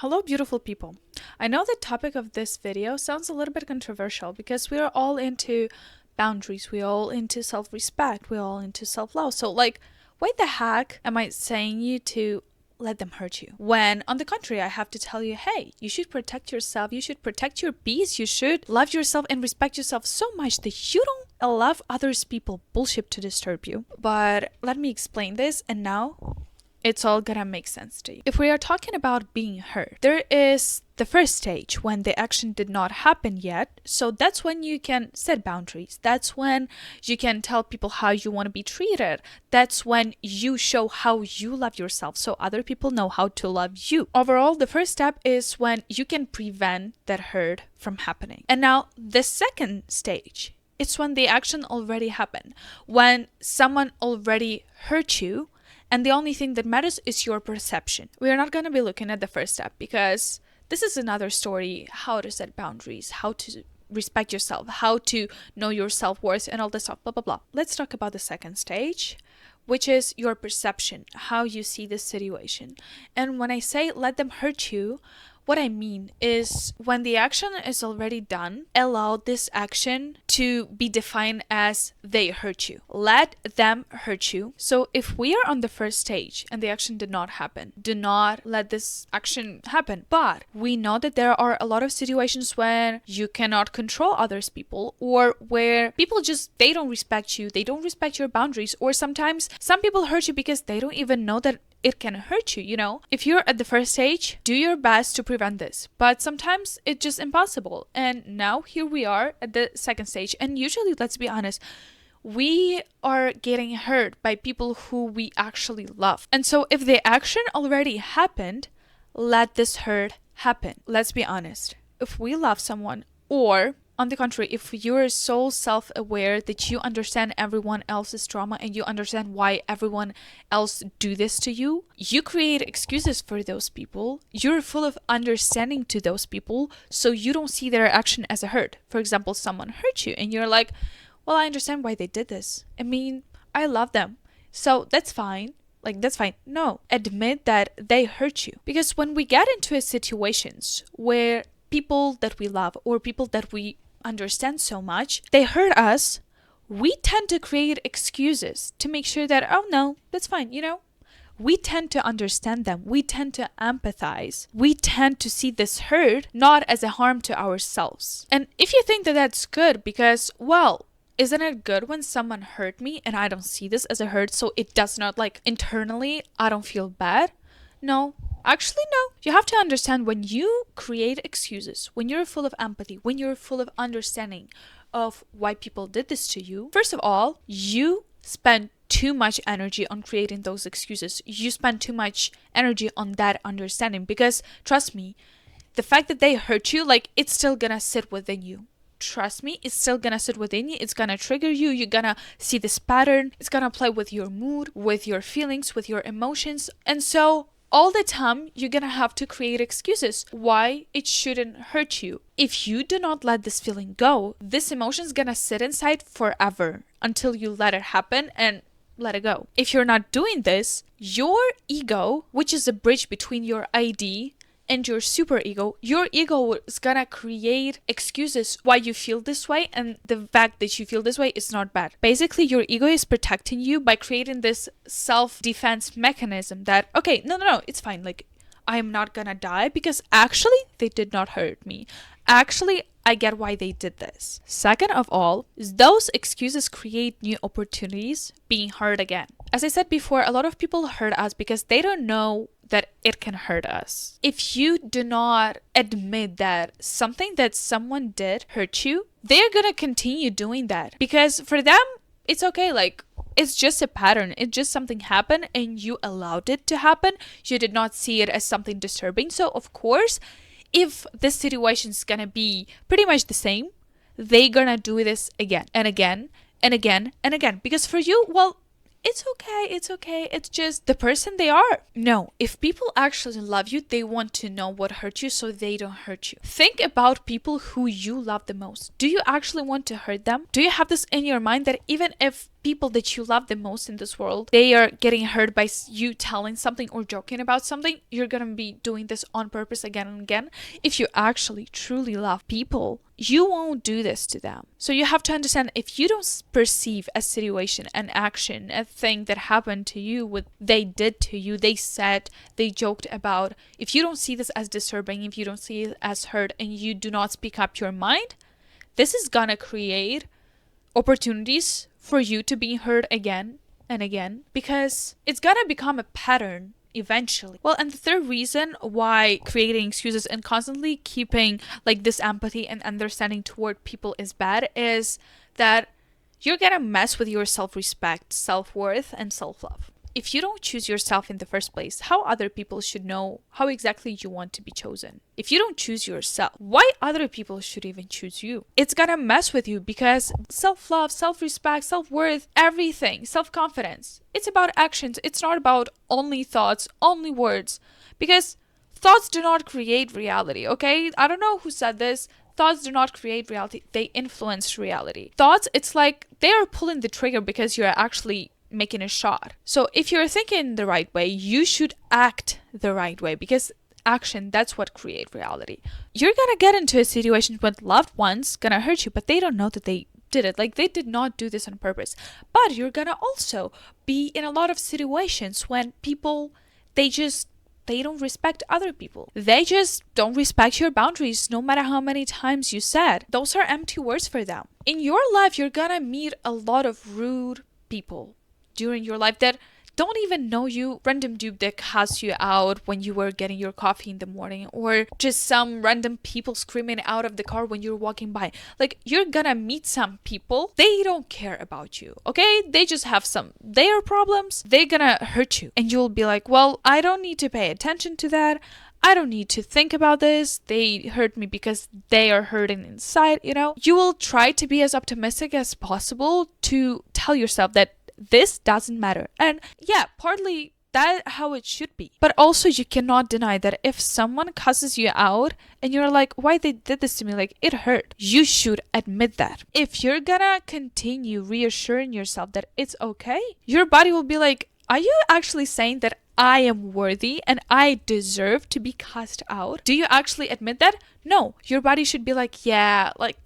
Hello, beautiful people. I know the topic of this video sounds a little bit controversial because we are all into boundaries, we are all into self-respect, we're all into self-love. So, why the heck am I saying you to let them hurt you? When, on the contrary, I have to tell you, hey, you should protect yourself, you should protect your peace, you should love yourself and respect yourself so much that you don't allow others people bullshit to disturb you. But let me explain this, and now it's all gonna make sense to you. If we are talking about being hurt, there is the first stage when the action did not happen yet. So that's when you can set boundaries. That's when you can tell people how you want to be treated. That's when you show how you love yourself so other people know how to love you. Overall, the first step is when you can prevent that hurt from happening. And now the second stage, it's when the action already happened. When someone already hurt you, and the only thing that matters is your perception. We are not going to be looking at the first step because this is another story, how to set boundaries, how to respect yourself, how to know your self-worth and all this stuff, blah, blah, blah. Let's talk about the second stage, which is your perception, how you see this situation. And when I say let them hurt you, what I mean is when the action is already done, allow this action to be defined as they hurt you. Let them hurt you. So if we are on the first stage and the action did not happen, do not let this action happen. But we know that there are a lot of situations where you cannot control others people, or where people they don't respect you, they don't respect your boundaries, or sometimes some people hurt you because they don't even know that it can hurt you, If you're at the first stage, do your best to prevent this. But sometimes it's just impossible. And now here we are at the second stage. And usually, let's be honest, we are getting hurt by people who we actually love. And so if the action already happened, let this hurt happen. Let's be honest. If we love someone, or on the contrary, if you're so self-aware that you understand everyone else's trauma and you understand why everyone else do this to you, you create excuses for those people. You're full of understanding to those people, so you don't see their action as a hurt. For example, someone hurt you and you're like, well, I understand why they did this. I mean, I love them. So that's fine. That's fine. No, admit that they hurt you. Because when we get into situations where people that we love or people that we understand so much, they hurt us, we tend to create excuses to make sure that, oh no, that's fine, We tend to understand them. We tend to empathize. We tend to see this hurt not as a harm to ourselves. And if you think that that's good because, well, isn't it good when someone hurt me and I don't see this as a hurt, so it does not, internally, I don't feel bad? No. Actually, no. You have to understand when you create excuses, when you're full of empathy, when you're full of understanding of why people did this to you, first of all, you spend too much energy on creating those excuses. You spend too much energy on that understanding because, trust me, the fact that they hurt you, it's still gonna sit within you. Trust me, it's still gonna sit within you. It's gonna trigger you. You're gonna see this pattern. It's gonna play with your mood, with your feelings, with your emotions. And so all the time, you're gonna have to create excuses why it shouldn't hurt you. If you do not let this feeling go, this emotion's gonna sit inside forever until you let it happen and let it go. If you're not doing this, your ego, which is a bridge between your ID and your super ego, your ego is gonna create excuses why you feel this way, and the fact that you feel this way is not bad. Basically, your ego is protecting you by creating this self-defense mechanism that, okay, no, it's fine. I'm not gonna die because actually they did not hurt me. Actually, I get why they did this. Second of all, those excuses create new opportunities being hurt again. As I said before, a lot of people hurt us because they don't know that it can hurt us. If you do not admit that something that someone did hurt you, they're gonna continue doing that because for them, it's okay. It's just a pattern. It's just something happened and you allowed it to happen. You did not see it as something disturbing. So of course, if this situation is gonna be pretty much the same, they're gonna do this again and again and again and again. Because for you, well, it's okay, it's just the person they are. No, if people actually love you, they want to know what hurt you so they don't hurt you. Think about people who you love the most. Do you actually want to hurt them? Do you have this in your mind that even if people that you love the most in this world, they are getting hurt by you telling something or joking about something, you're gonna be doing this on purpose again and again. If you actually truly love people, you won't do this to them. So you have to understand, if you don't perceive a situation, an action, a thing that happened to you, what they did to you, they said, they joked about, if you don't see this as disturbing, if you don't see it as hurt, and you do not speak up your mind, this is gonna create opportunities for you to be hurt again and again, because it's gonna become a pattern eventually. Well, and the third reason why creating excuses and constantly keeping like this empathy and understanding toward people is bad is that you're gonna mess with your self-respect, self-worth, and self-love. If you don't choose yourself in the first place, how other people should know how exactly you want to be chosen? If you don't choose yourself, why other people should even choose you? It's gonna mess with you, because self-love, self-respect, self-worth, everything, self-confidence, it's about actions. It's not about only thoughts, only words, because thoughts do not create reality, okay? I don't know who said this. Thoughts do not create reality. They influence reality. Thoughts, it's like they are pulling the trigger because you're actually making a shot. So if you're thinking the right way, you should act the right way, because action, that's what creates reality. You're gonna get into a situation with loved ones gonna hurt you, but they don't know that they did it. Like, they did not do this on purpose. But you're gonna also be in a lot of situations when people, they don't respect other people. They just don't respect your boundaries, no matter how many times you said. Those are empty words for them. In your life, you're gonna meet a lot of rude people during your life that don't even know you. Random dude that cussed you out when you were getting your coffee in the morning, or just some random people screaming out of the car when you're walking by. Like, you're gonna meet some people, they don't care about you, okay? They just have their problems. They're gonna hurt you, and you'll be like, well, I don't need to pay attention to that. I don't need to think about this. They hurt me because they are hurting inside, you know? You will try to be as optimistic as possible to tell yourself that this doesn't matter. And yeah, partly that's how it should be. But also, you cannot deny that if someone cusses you out and you're like, why they did this to me? Like, it hurt. You should admit that. If you're gonna continue reassuring yourself that it's okay, your body will be like, are you actually saying that I am worthy and I deserve to be cussed out? Do you actually admit that? No. Your body should be like, yeah, like,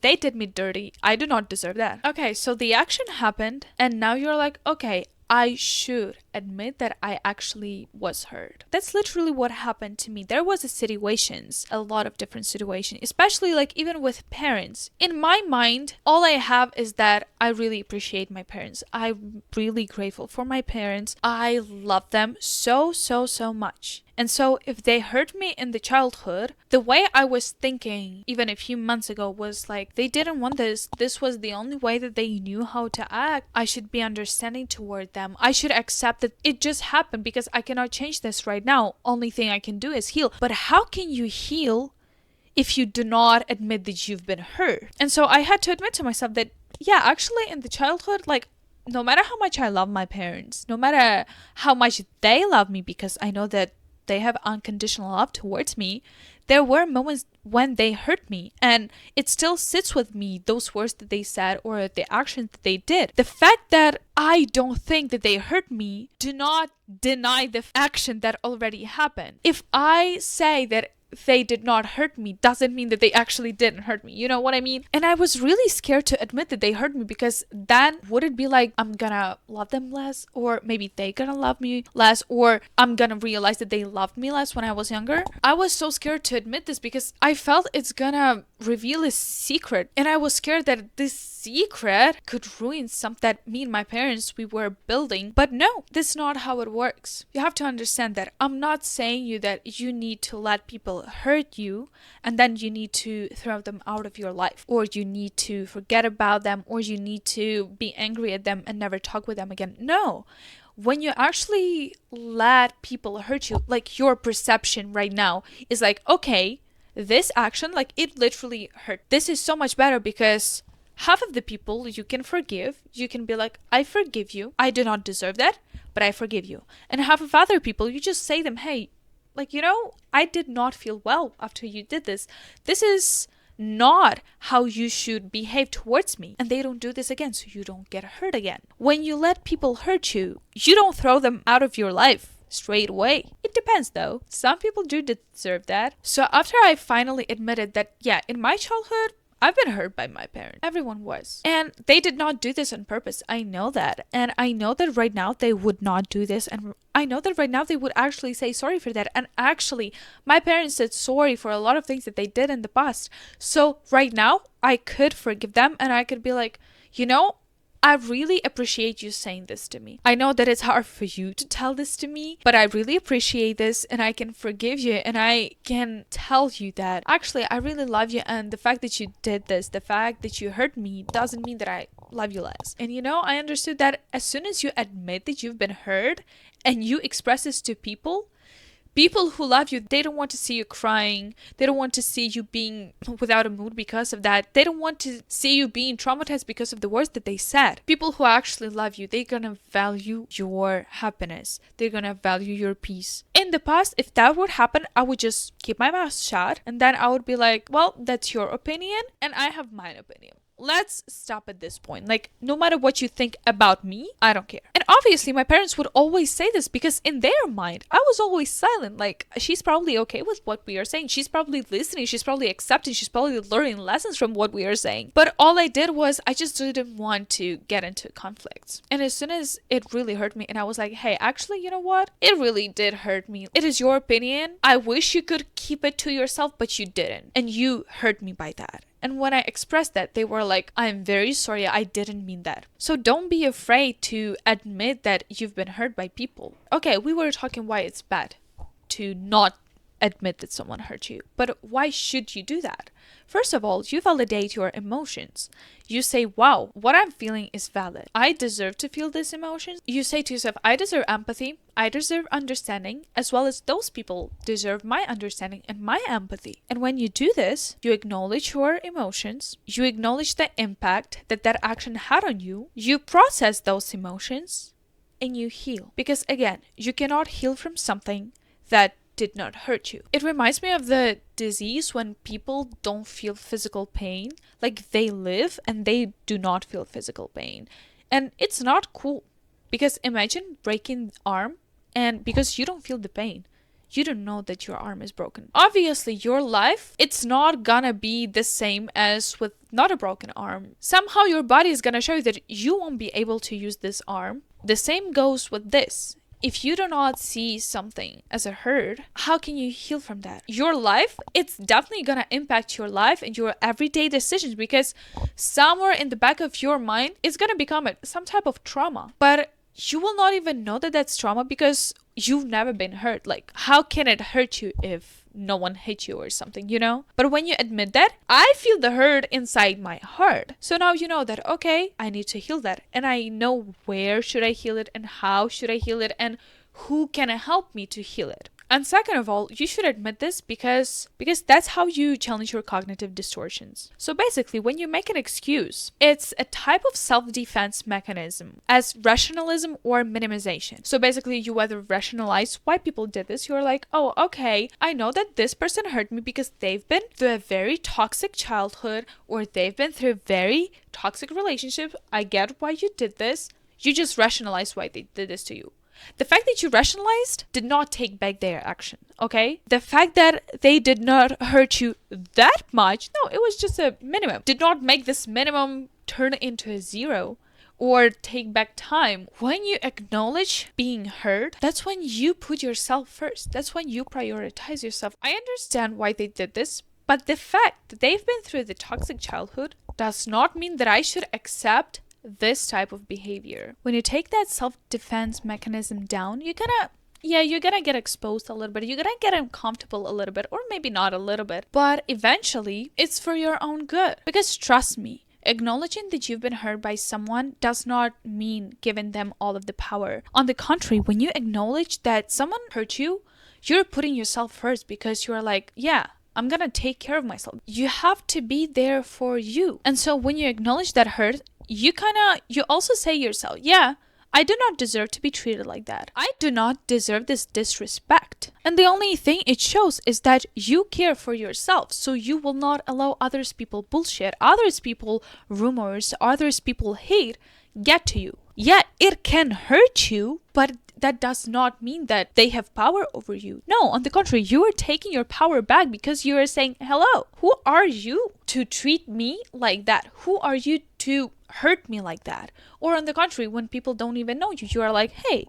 they did me dirty. I do not deserve that. Okay, so the action happened, and now you're like, okay, I should admit that I actually was hurt. That's literally what happened to me. There was a lot of different situations, especially like even with parents. In my mind, all I have is that I really appreciate my parents. I'm really grateful for my parents. I love them so, so, so much. And so if they hurt me in the childhood, the way I was thinking even a few months ago was like, they didn't want this. This was the only way that they knew how to act. I should be understanding toward them. I should accept that it just happened because I cannot change this right now. Only thing I can do is heal. But how can you heal if you do not admit that you've been hurt? And so I had to admit to myself that, yeah, actually in the childhood, like, no matter how much I love my parents, no matter how much they love me, because I know that they have unconditional love towards me, there were moments when they hurt me, and it still sits with me, those words that they said or the actions that they did. The fact that I don't think that they hurt me do not deny the action that already happened. If I say that they did not hurt me doesn't mean that they actually didn't hurt me. You know what I mean? And I was really scared to admit that they hurt me, because then would it be like I'm gonna love them less, or maybe they gonna love me less, or I'm gonna realize that they loved me less when I was younger? I was so scared to admit this because I felt it's gonna reveal a secret, and I was scared that this secret could ruin something that me and my parents we were building. But no, that's not how it works. You have to understand that I'm not saying you that you need to let people hurt you and then you need to throw them out of your life, or you need to forget about them, or you need to be angry at them and never talk with them again. No. When you actually let people hurt you, like your perception right now is like, okay, this action, like it literally hurt. This is so much better because half of the people you can forgive. You can be like, I forgive you. I do not deserve that, but I forgive you. And half of other people, you just say them, hey, like, you know, I did not feel well after you did this. This is not how you should behave towards me. And they don't do this again, so you don't get hurt again. When you let people hurt you, you don't throw them out of your life straight away. It depends though. Some people do deserve that. So after I finally admitted that, yeah, in my childhood, I've been hurt by my parents. Everyone was. And they did not do this on purpose. I know that. And I know that right now they would not do this. And I know that right now they would actually say sorry for that. And actually, my parents said sorry for a lot of things that they did in the past. So right now, I could forgive them and I could be like, you know, I really appreciate you saying this to me. I know that it's hard for you to tell this to me, but I really appreciate this and I can forgive you and I can tell you that actually I really love you, and the fact that you did this, the fact that you hurt me doesn't mean that I love you less. And you know, I understood that as soon as you admit that you've been hurt and you express this to people who love you, they don't want to see you crying. They don't want to see you being without a mood because of that. They don't want to see you being traumatized because of the words that they said. People who actually love you, they're gonna value your happiness. They're gonna value your peace. In the past, if that would happen, I would just keep my mouth shut and then I would be like, well, that's your opinion and I have my opinion. Let's stop at this point. Like, no matter what you think about me, I don't care. And obviously, my parents would always say this because in their mind, I was always silent. Like, she's probably okay with what we are saying. She's probably listening. She's probably accepting. She's probably learning lessons from what we are saying. But all I did was I just didn't want to get into conflicts. And as soon as it really hurt me and I was like, hey, actually, you know what? It really did hurt me. It is your opinion. I wish you could keep it to yourself, but you didn't. And you hurt me by that. And when I expressed that, they were like, I'm very sorry, I didn't mean that. So don't be afraid to admit that you've been hurt by people. Okay, we were talking why it's bad to not admit that someone hurt you. But why should you do that? First of all, you validate your emotions. You say, wow, what I'm feeling is valid. I deserve to feel this emotion. You say to yourself, I deserve empathy. I deserve understanding, as well as those people deserve my understanding and my empathy. And when you do this, you acknowledge your emotions. You acknowledge the impact that that action had on you. You process those emotions and you heal. Because again, you cannot heal from something that did not hurt you. It reminds me of the disease when people don't feel physical pain, like they live and they do not feel physical pain. And it's not cool because imagine breaking the arm and because you don't feel the pain, you don't know that your arm is broken. Obviously, your life, it's not gonna be the same as with not a broken arm. Somehow your body is gonna show you that you won't be able to use this arm. The same goes with this. If you do not see something as a hurt, how can you heal from that? Your life, it's definitely gonna impact your life and your everyday decisions because somewhere in the back of your mind, it's gonna become some type of trauma. But you will not even know that that's trauma because you've never been hurt. Like, how can it hurt you if no one hit you or something, you know? But when you admit that, I feel the hurt inside my heart. So now you know that, okay, I need to heal that. And I know where should I heal it and how should I heal it and who can help me to heal it. And second of all, you should admit this because that's how you challenge your cognitive distortions. So basically, when you make an excuse, it's a type of self-defense mechanism as rationalism or minimization. So basically, you either rationalize why people did this. You're like, oh, okay, I know that this person hurt me because they've been through a very toxic childhood or they've been through a very toxic relationship. I get why you did this. You just rationalize why they did this to you. The fact that you rationalized did not take back their action, okay? The fact that they did not hurt you that much, no, it was just a minimum. Did not make this minimum turn into a zero or take back time. When you acknowledge being hurt, that's when you put yourself first. That's when you prioritize yourself. I understand why they did this, but the fact that they've been through the toxic childhood does not mean that I should accept this type of behavior. When you take that self-defense mechanism down, you're gonna get exposed a little bit. You're gonna get uncomfortable a little bit, or maybe not a little bit, but eventually it's for your own good. Because trust me, acknowledging that you've been hurt by someone does not mean giving them all of the power. On the contrary, when you acknowledge that someone hurt you, you're putting yourself first because you're like, yeah, I'm gonna take care of myself. You have to be there for you. And so when you acknowledge that hurt, you also say yourself, yeah, I do not deserve to be treated like that. I do not deserve this disrespect. And the only thing it shows is that you care for yourself, so you will not allow others people bullshit, others people rumors, others people hate get to you. Yeah, it can hurt you, but that does not mean that they have power over you. No, on the contrary, you are taking your power back because you are saying, hello, who are you to treat me like that? Who are you to hurt me like that? Or on the contrary, when people don't even know you, you are like, hey,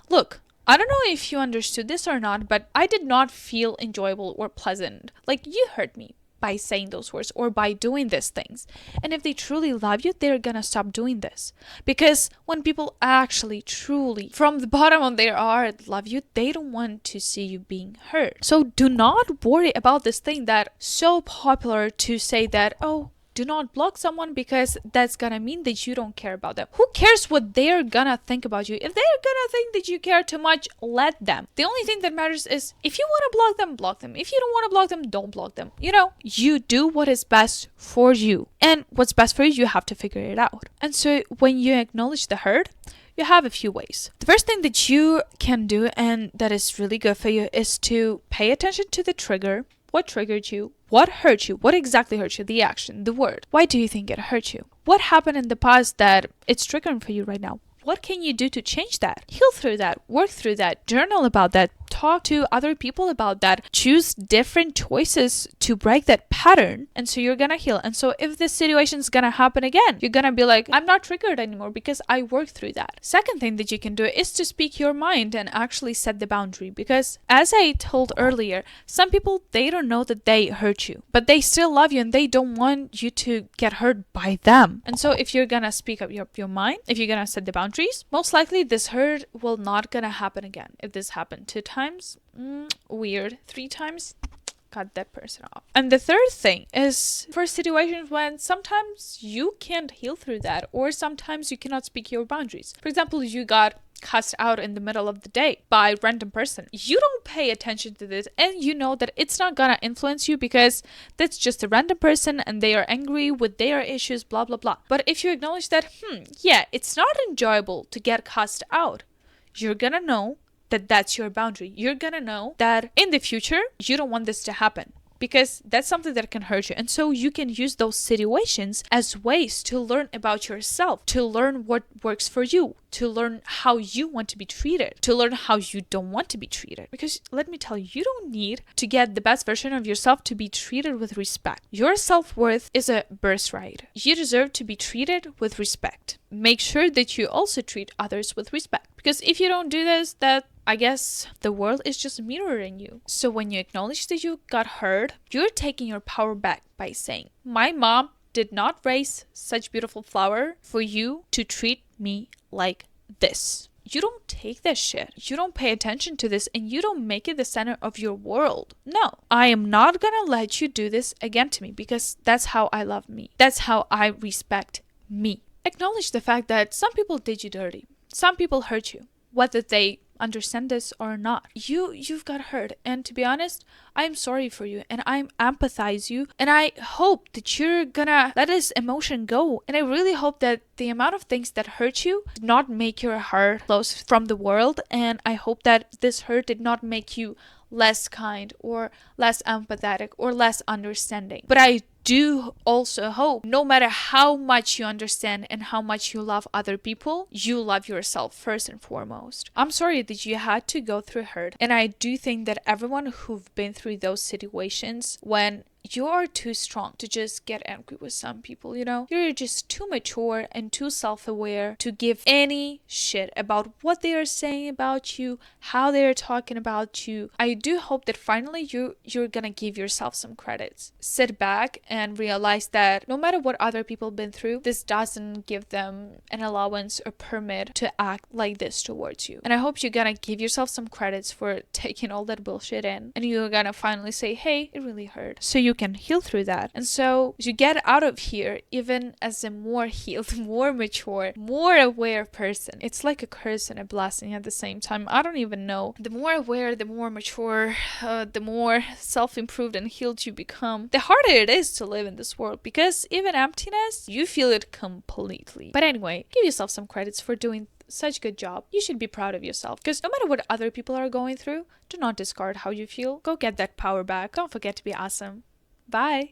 look, I don't know if you understood this or not, but I did not feel enjoyable or pleasant. Like, you hurt me by saying those words or by doing these things. And if they truly love you, they're gonna stop doing this. Because when people actually truly from the bottom of their heart love you, they don't want to see you being hurt. So do not worry about this thing that so popular to say that, oh, do not block someone because that's gonna mean that you don't care about them. Who cares what they're gonna think about you? If they're gonna think that you care too much, let them. The only thing that matters is if you want to block them, block them. If you don't want to block them, don't block them. You know, you do what is best for you. And what's best for you, you have to figure it out. And so when you acknowledge the hurt, you have a few ways. The first thing that you can do, and that is really good for you, is to pay attention to the trigger. What triggered you? What hurt you? What exactly hurt you? The action, the word. Why do you think it hurt you? What happened in the past that it's triggering for you right now? What can you do to change that? Heal through that, work through that, journal about that, talk to other people about that, choose different choices to break that pattern. And so you're gonna heal. And so if this situation is gonna happen again, you're gonna be like, I'm not triggered anymore because I worked through that. Second thing that you can do is to speak your mind and actually set the boundary. Because as I told earlier, some people, they don't know that they hurt you, but they still love you and they don't want you to get hurt by them. And so if you're gonna speak up your mind, if you're gonna set the boundaries, most likely this hurt will not gonna happen again. If this happened 2 times, weird. 3 times, cut that person off. And the third thing is for situations when sometimes you can't heal through that, or sometimes you cannot speak your boundaries. For example, you got cussed out in the middle of the day by a random person. You don't pay attention to this and you know that it's not gonna influence you because that's just a random person and they are angry with their issues, blah blah blah. But if you acknowledge that, yeah, it's not enjoyable to get cussed out, you're gonna know that that's your boundary. You're gonna know that in the future you don't want this to happen, because that's something that can hurt you. And so you can use those situations as ways to learn about yourself, to learn what works for you, to learn how you want to be treated, to learn how you don't want to be treated. Because let me tell you, you don't need to get the best version of yourself to be treated with respect. Your self-worth is a birthright. You deserve to be treated with respect. Make sure that you also treat others with respect. Because if you don't do this, that I guess the world is just mirroring you. So when you acknowledge that you got hurt, you're taking your power back by saying, my mom did not raise such beautiful flower for you to treat me like this. You don't take that shit. You don't pay attention to this and you don't make it the center of your world. No, I am not gonna let you do this again to me because that's how I love me. That's how I respect me. Acknowledge the fact that some people did you dirty. Some people hurt you, whether they understand this or not. You've got hurt, and to be honest, I'm sorry for you and I empathize you, and I hope that you're gonna let this emotion go. And I really hope that the amount of things that hurt you did not make your heart close from the world, and I hope that this hurt did not make you less kind or less empathetic or less understanding. But I do also hope, no matter how much you understand and how much you love other people, you love yourself first and foremost. I'm sorry that you had to go through hurt, and I do think that everyone who've been through those situations when you are too strong to just get angry with some people, you know? You're just too mature and too self-aware to give any shit about what they are saying about you, how they are talking about you. I do hope that finally you're gonna give yourself some credits. Sit back and realize that no matter what other people been through, this doesn't give them an allowance or permit to act like this towards you. And I hope you're gonna give yourself some credits for taking all that bullshit in, and you're gonna finally say, hey, it really hurt. So you can heal through that. And so you get out of here even as a more healed, more mature, more aware person. It's like a curse and a blessing at the same time. I don't even know. The more aware, the more mature, the more self-improved and healed you become, the harder it is to live in this world, because even emptiness, you feel it completely. But anyway, give yourself some credits for doing such good job. You should be proud of yourself because no matter what other people are going through, do not discard how you feel. Go get that power back. Don't forget to be awesome. Bye.